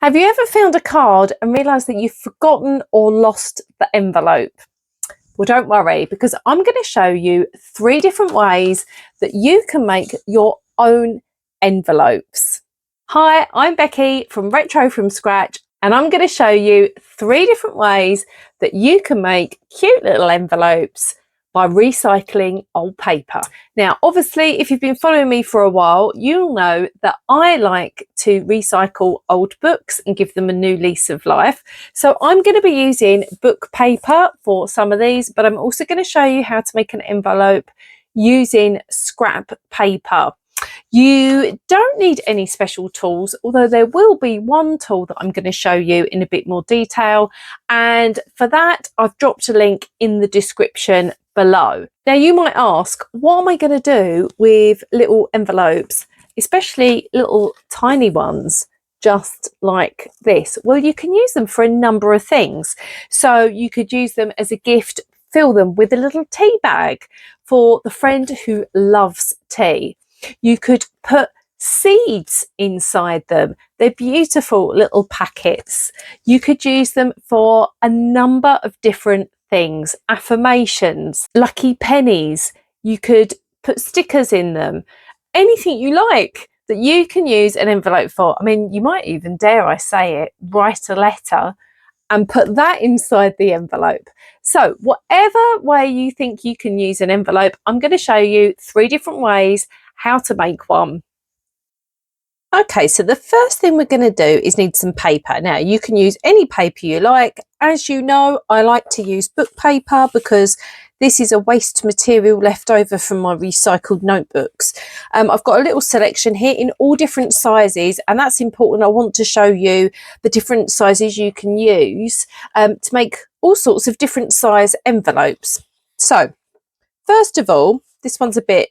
Have you ever found a card and realised that you've forgotten or lost the envelope? Well, don't worry, because I'm going to show you 3 different ways that you can make your own envelopes. Hi, I'm Becky from Retro from Scratch, and I'm going to show you 3 different ways that you can make cute little envelopes by recycling old paper. Now, obviously, if you've been following me for a while, you'll know that I like to recycle old books and give them a new lease of life. So I'm going to be using book paper for some of these, but I'm also going to show you how to make an envelope using scrap paper. You don't need any special tools, although there will be one tool that I'm going to show you in a bit more detail. And for that, I've dropped a link in the description below. Now, you might ask, what am I going to do with little envelopes, especially little tiny ones just like this? Well, you can use them for a number of things. So you could use them as a gift, fill them with a little tea bag for the friend who loves tea. You could put seeds inside them. They're beautiful little packets. You could use them for a number of different things. Affirmations, lucky pennies. You could put stickers in them. Anything you like that you can use an envelope for. I mean, you might even, dare I say it, write a letter and put that inside the envelope. So whatever way you think you can use an envelope, I'm going to show you 3 different ways how to make one. Okay, so the first thing we're going to do is need some paper. Now, you can use any paper you like. As you know, I like to use book paper because this is a waste material left over from my recycled notebooks. I've got a little selection here in all different sizes, and that's important. I want to show you the different sizes you can use to make all sorts of different size envelopes. So, first of all, this one's a bit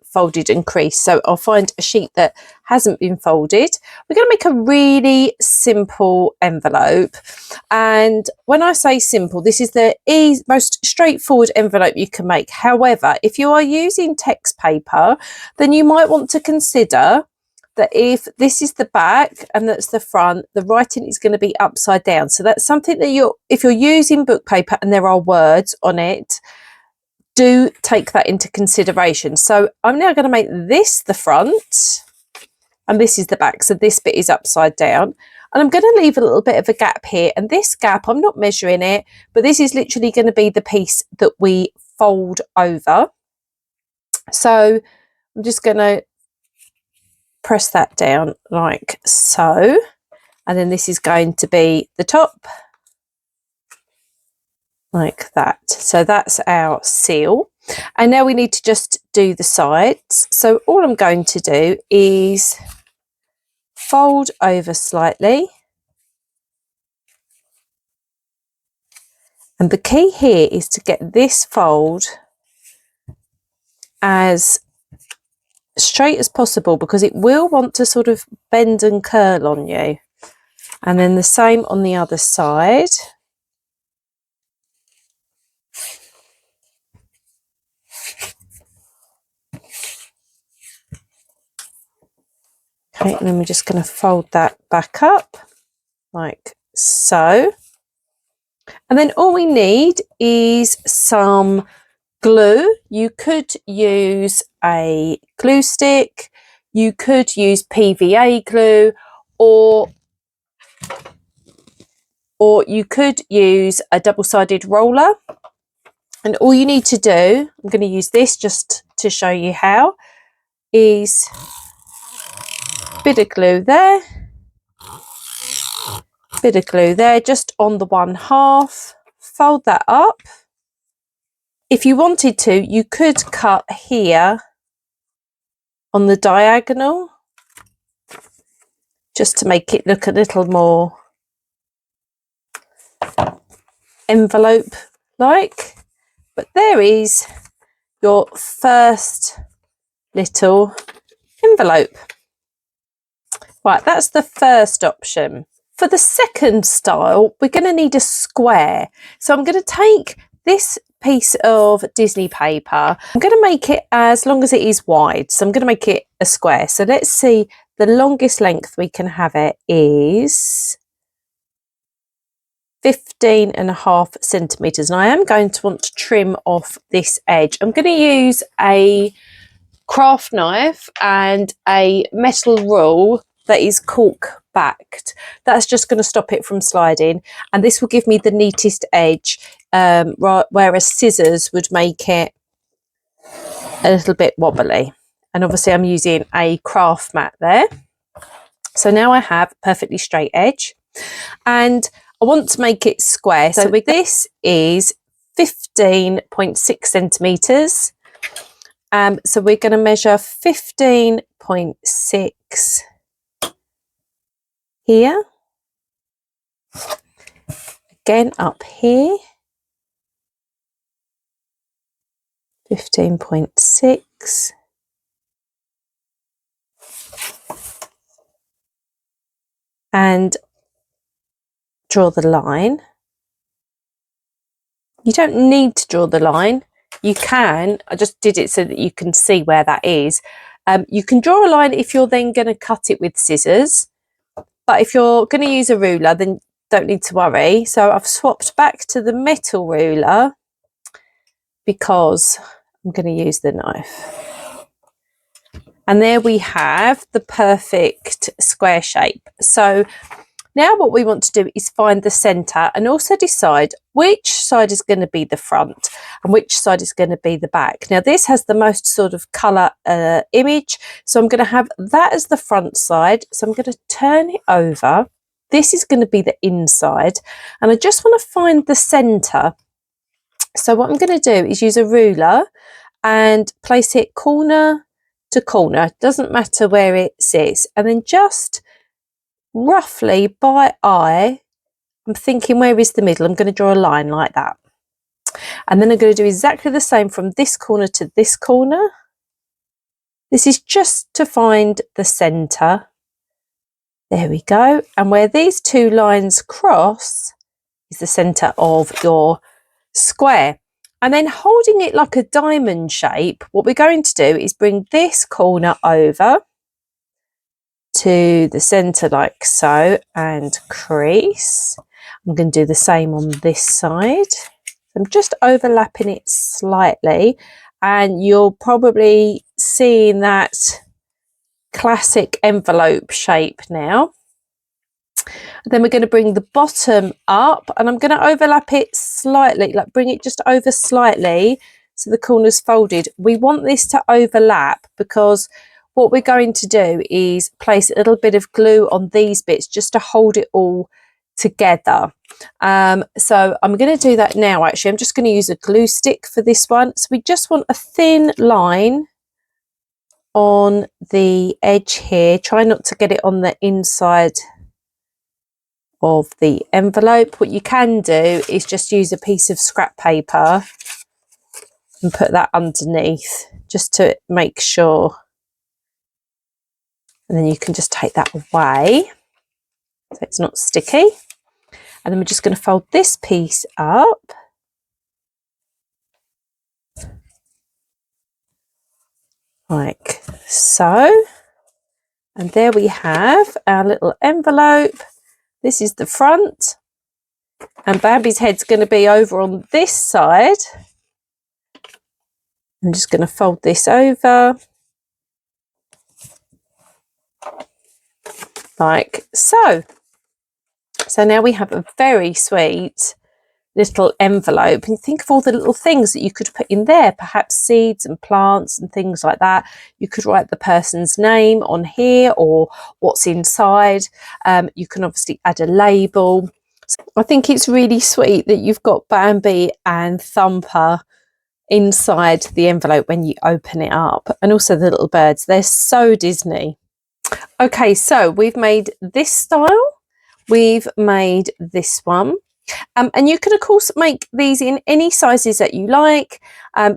folded and creased, so I'll find a sheet that hasn't been folded. We're going to make a really simple envelope, and when I say simple, this is the most straightforward envelope you can make. However, if you are using text paper, then you might want to consider that if this is the back and that's the front, the writing is going to be upside down. So that's something that if you're using book paper and there are words on it, do take that into consideration. So I'm now going to make this the front and this is the back. So this bit is upside down, and I'm going to leave a little bit of a gap here. And this gap, I'm not measuring it, but this is literally going to be the piece that we fold over. So I'm just going to press that down like so. And then this is going to be the top, like that. So that's our seal, and now we need to just do the sides. So all I'm going to do is fold over slightly, and the key here is to get this fold as straight as possible, because it will want to sort of bend and curl on you. And then the same on the other side. Okay, and then we're just going to fold that back up like so. And then all we need is some glue. You could use a glue stick, you could use PVA glue, or you could use a double-sided roller. And all you need to do, I'm going to use this just to show you how, is bit of glue there, bit of glue there, just on the 1/2. Fold that up. If you wanted to, you could cut here on the diagonal just to make it look a little more envelope like. But there is your first little envelope. Right, that's the first option. For the second style, we're going to need a square. So I'm going to take this piece of Disney paper. I'm going to make it as long as it is wide. So I'm going to make it a square. So let's see the longest length we can have it is 15.5 centimeters, and I am going to want to trim off this edge. I'm going to use a craft knife and a metal rule that is cork backed. That's just going to stop it from sliding, and this will give me the neatest edge, whereas scissors would make it a little bit wobbly. And obviously I'm using a craft mat there. So now I have a perfectly straight edge, and I want to make it square. So this is 15.6 centimeters. So we're going to measure 15.6 here, again up here, 15.6, and draw the line. You don't need to draw the line. You can, I just did it so that you can see where that is. You can draw a line if you're then going to cut it with scissors, but if you're going to use a ruler, then don't need to worry. So I've swapped back to the metal ruler because I'm going to use the knife. And there we have the perfect square shape. So now what we want to do is find the centre and also decide which side is going to be the front and which side is going to be the back. Now this has the most sort of colour image, so I'm going to have that as the front side. So I'm going to turn it over. This is going to be the inside, and I just want to find the centre. So what I'm going to do is use a ruler and place it corner to corner. It doesn't matter where it sits, and then just roughly by eye, I'm thinking, where is the middle? I'm going to draw a line like that, and then I'm going to do exactly the same from this corner to this corner. This is just to find the centre. There we go. And where these two lines cross is the centre of your square. And then holding it like a diamond shape, what we're going to do is bring this corner over to the centre like so and crease. I'm going to do the same on this side. I'm just overlapping it slightly, and you're probably seeing that classic envelope shape now. Then we're going to bring the bottom up, and I'm going to overlap it slightly, like bring it just over slightly so the corner's folded. We want this to overlap because what we're going to do is place a little bit of glue on these bits just to hold it all together. So I'm going to do that now. Actually, I'm just going to use a glue stick for this one. So we just want a thin line on the edge here. Try not to get it on the inside of the envelope. What you can do is just use a piece of scrap paper and put that underneath just to make sure, and then you can just take that away so it's not sticky. And then we're just going to fold this piece up like so, and there we have our little envelope. This is the front, and Bambi's head's going to be over on this side. I'm just going to fold this over like so. So now we have a very sweet little envelope, and think of all the little things that you could put in there, perhaps seeds and plants and things like that. You could write the person's name on here or what's inside. You can obviously add a label. So I think it's really sweet that you've got Bambi and Thumper inside the envelope when you open it up, and also the little birds. They're so Disney. Okay, so we've made this style, we've made this one, and you can of course make these in any sizes that you like.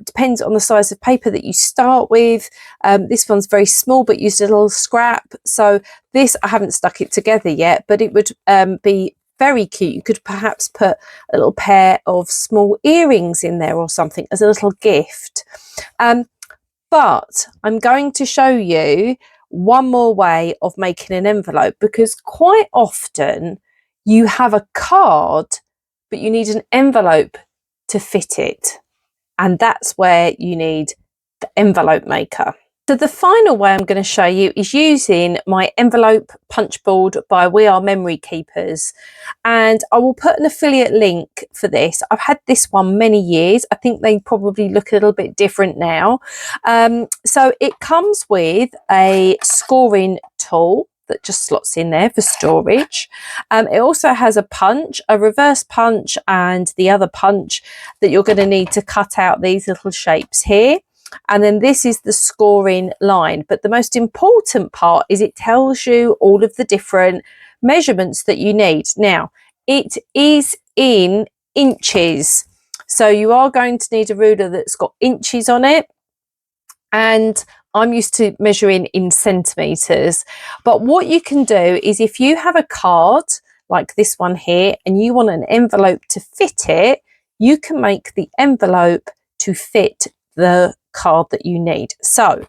Depends on the size of paper that you start with. This one's very small but used a little scrap, so this, I haven't stuck it together yet, but it would be very cute. You could perhaps put a little pair of small earrings in there or something as a little gift. But I'm going to show you one more way of making an envelope, because quite often you have a card, but you need an envelope to fit it. And that's where you need the envelope maker. So the final way I'm going to show you is using my envelope punch board by We Are Memory Keepers. And I will put an affiliate link for this. I've had this one many years. I think they probably look a little bit different now. So it comes with a scoring tool that just slots in there for storage. It also has a punch, a reverse punch, and the other punch that you're going to need to cut out these little shapes here. And then this is the scoring line. But the most important part is it tells you all of the different measurements that you need. Now, it is in inches. So you are going to need a ruler that's got inches on it. And I'm used to measuring in centimetres. But what you can do is if you have a card like this one here and you want an envelope to fit it, you can make the envelope to fit the card that you need. So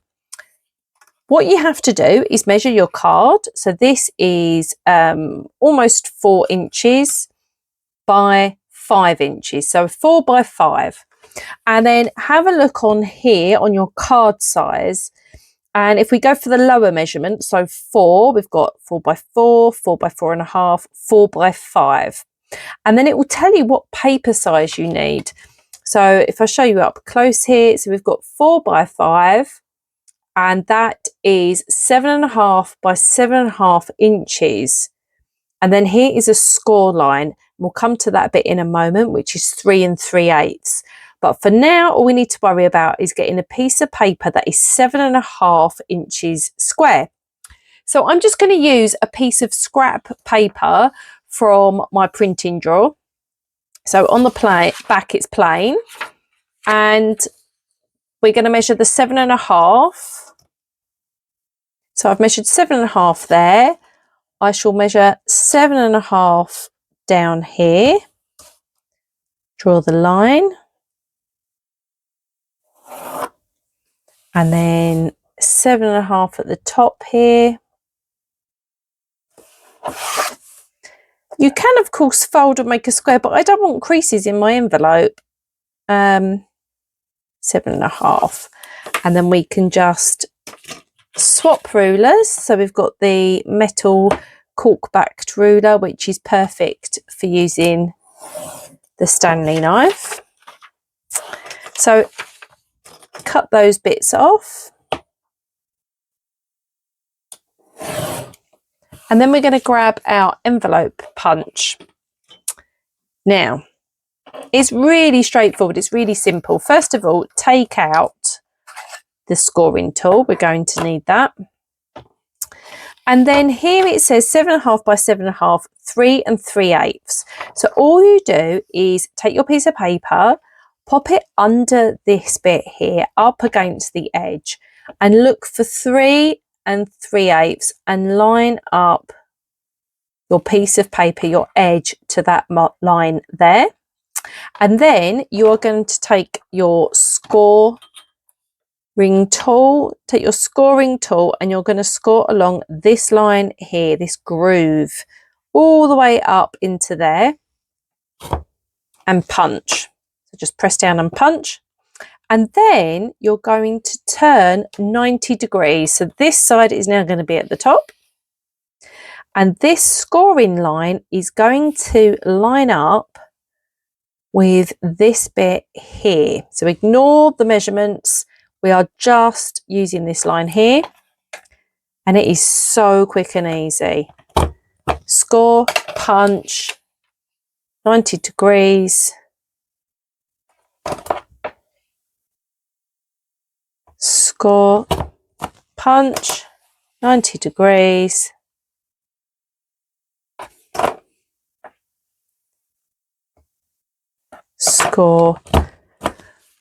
what you have to do is measure your card. So this is almost 4 inches by 5 inches. So 4 by 5. And then have a look on here on your card size. And if we go for the lower measurement, so 4, we've got 4 by 4, 4 by 4.5, 4 by 5. And then it will tell you what paper size you need. So if I show you up close here, so we've got 4 by 5, and that is 7.5 by 7.5 inches. And then here is a score line. We'll come to that bit in a moment, which is 3 3/8. But for now, all we need to worry about is getting a piece of paper that is 7.5 inches square. So I'm just going to use a piece of scrap paper from my printing drawer. So on the back it's plain, and we're going to measure the 7.5. So I've measured 7.5 there. I shall measure 7.5 down here. Draw the line. And then 7.5 at the top here. You can, of course, fold and make a square, but I don't want creases in my envelope. 7.5. And then we can just swap rulers. So we've got the metal cork-backed ruler, which is perfect for using the Stanley knife. So cut those bits off. And then we're going to grab our envelope punch. Now, it's really straightforward. It's really simple. First of all, take out the scoring tool. We're going to need that. And then here it says 7.5 by 7.5, 3 3/8. So all you do is take your piece of paper, pop it under this bit here, up against the edge, and look for 3 3/8 and line up your piece of paper, your edge, to that line there. And then you are going to take your scoring tool, and you're going to score along this line here, this groove, all the way up into there, and punch. So just press down and punch. And then you're going to turn 90 degrees. So this side is now going to be at the top. And this scoring line is going to line up with this bit here. So ignore the measurements. We are just using this line here. And it is so quick and easy. Score, punch, 90 degrees. Score, punch, 90 degrees. Score,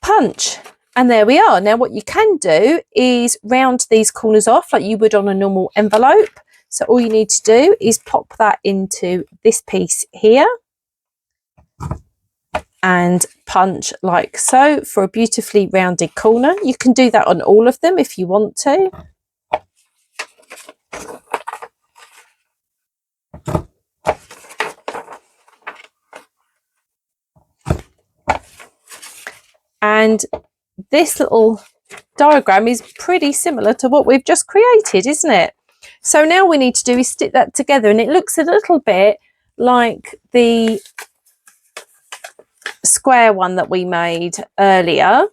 punch. And there we are. Now what you can do is round these corners off like you would on a normal envelope. So all you need to do is pop that into this piece here and punch like so for a beautifully rounded corner. You can do that on all of them if you want to. And this little diagram is pretty similar to what we've just created, isn't it? So now we need to do is stick that together, and it looks a little bit like the square one that we made earlier.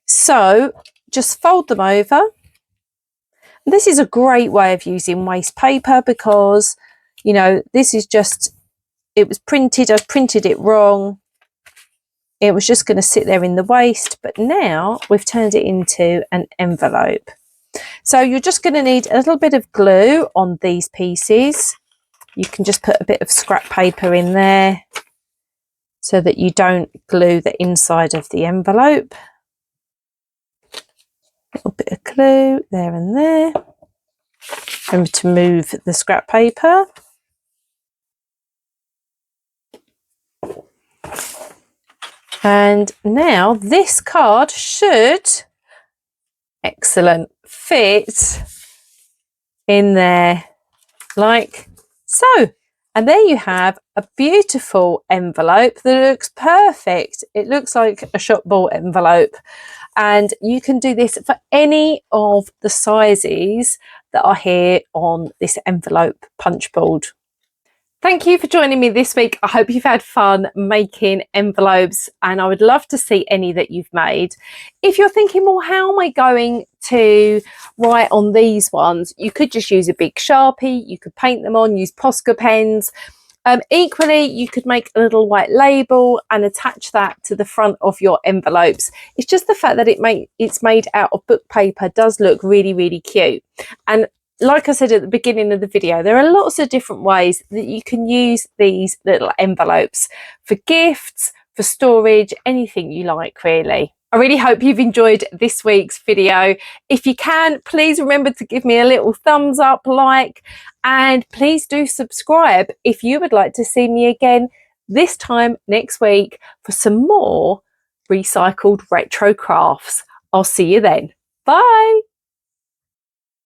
So just fold them over. This is a great way of using waste paper because, you know, this is just, it was printed, I printed it wrong. It was just going to sit there in the waste, but now we've turned it into an envelope. So you're just going to need a little bit of glue on these pieces. You can just put a bit of scrap paper in there so that you don't glue the inside of the envelope. A little bit of glue there and there. Remember to move the scrap paper. And now this card should, excellent, fit in there like so. And there you have a beautiful envelope that looks perfect. It looks like a shop bought envelope. And you can do this for any of the sizes that are here on this envelope punch board. Thank you for joining me this week. I hope you've had fun making envelopes, and I would love to see any that you've made. If you're thinking, well, how am I going to write on these ones? You could just use a big Sharpie. You could paint them on, use Posca pens. Equally, you could make a little white label and attach that to the front of your envelopes. It's just the fact that it's made out of book paper does look really, really cute. And like I said at the beginning of the video, there are lots of different ways that you can use these little envelopes for gifts, for storage, anything you like, really. I really hope you've enjoyed this week's video. If you can, please remember to give me a little thumbs up, like, and please do subscribe if you would like to see me again this time next week for some more recycled retro crafts. I'll see you then. Bye.